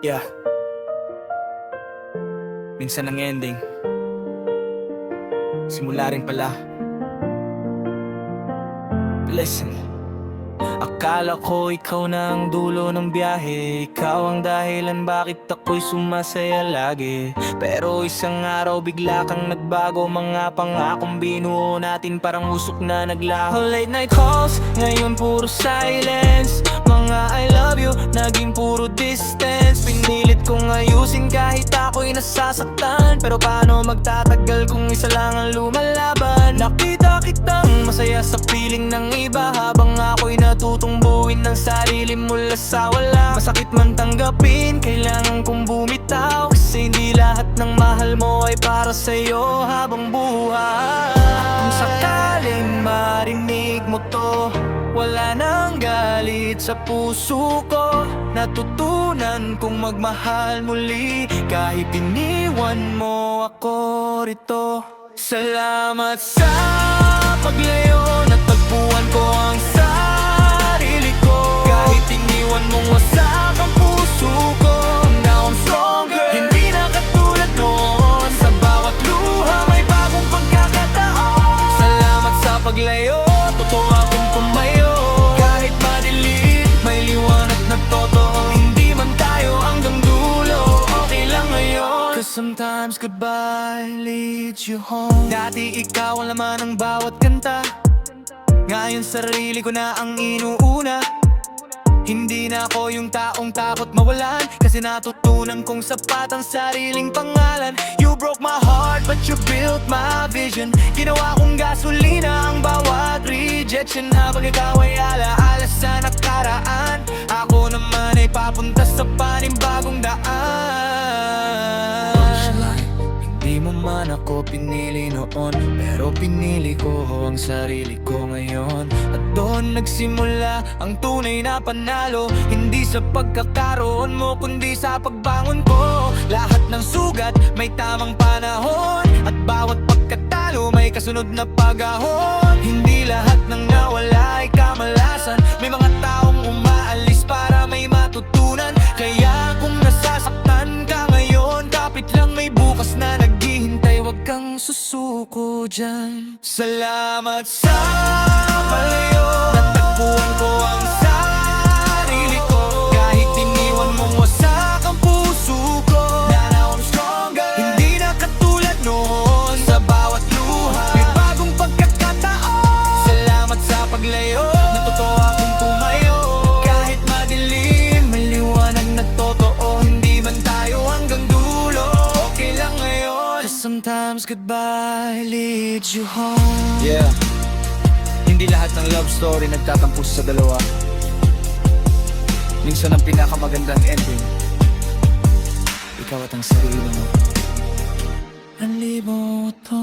Yeah. Minsan ang ending simula rin pala. Listen. Akala ko ikaw na ang dulo ng biyahe, ikaw ang dahilan bakit ako'y sumasaya lagi. Pero isang araw bigla kang nagbago, mga pangakong binuo natin parang usok na naglaho. Late night calls, ngayon puro silence. Mga I love you, naging puro distance. Pinilit kong ayusin kahit ako'y nasasaktan. Pero paano magtatagal kung isa lang ang lumalaban? Nakita kitang masaya sa piling ng iba, habang ako'y natutong buuin ng sarili mula sa wala. Masakit man tanggapin, kailangan kong bumitaw, kasi hindi lahat ng mahal mo ay para sa'yo habang buhay. Kung sakaling marinig mo to, wala nang galit sa puso ko. Natutunan kong magmahal muli kahit iniwan mo ako rito. Salamat sa paglayo, natagpuan ko ang sarili ko. Kahit iniwan mong wasak ang puso ko, now I'm stronger. Hindi na katulad noon, sa bawat luha may bagong pagkakataon. Salamat sa paglayo, totoo akong pumayo. Kahit madilim, may liwanag na totoo. Hindi man tayo hanggang dulo, okay lang ngayon. Cause sometimes goodbye leads you home. Dati ikaw ang laman ng bawat kanta, ngayon sarili ko na ang inuuna. Hindi na ako yung taong takot mawalan, kasi natutunan kong sapat ang sariling pangalan. You broke my heart but you built my vision. Ginawa kong gasolina ang bawat rejection, habang ikaw ay alaala sa nakaraan. Ako naman ay papunta sa panibagong daan. Hindi mo man ako pinili noon, pero pinili ko ang sarili ko ngayon. At doon nagsimula ang tunay na panalo, hindi sa pagkakaroon mo kundi sa pagbangon ko. Lahat ng sugat may tamang panahon, at bawat pagkatalo may kasunod na pag-ahon. Hindi lahat ng nawala ay kamalasan, may mga taong umaalis para may matutunan. Kaya kung nasasaktan ka ngayon, kapit lang may bukas na naghihintay, huwag kang susuko dyan. Salamat sa palayo, natagpuan ko ang sarili ko. Kahit iniwan mong wasak ang puso ko, now I'm stronger. Hindi na katulad noon, sa bawat luha may bagong pagkakataon. Salamat sa paglayo, natotoo akong pumayo. Kahit madilim, may liwanag na totoo. Hindi man tayo hanggang dulo, okay lang ngayon. Cause sometimes goodbye leads you home. Yeah. Hindi lahat ng love story nagtatampos sa dalawa. Minsan ang pinakamagandang ending, ikaw at ang sarili mo. Ang libo to.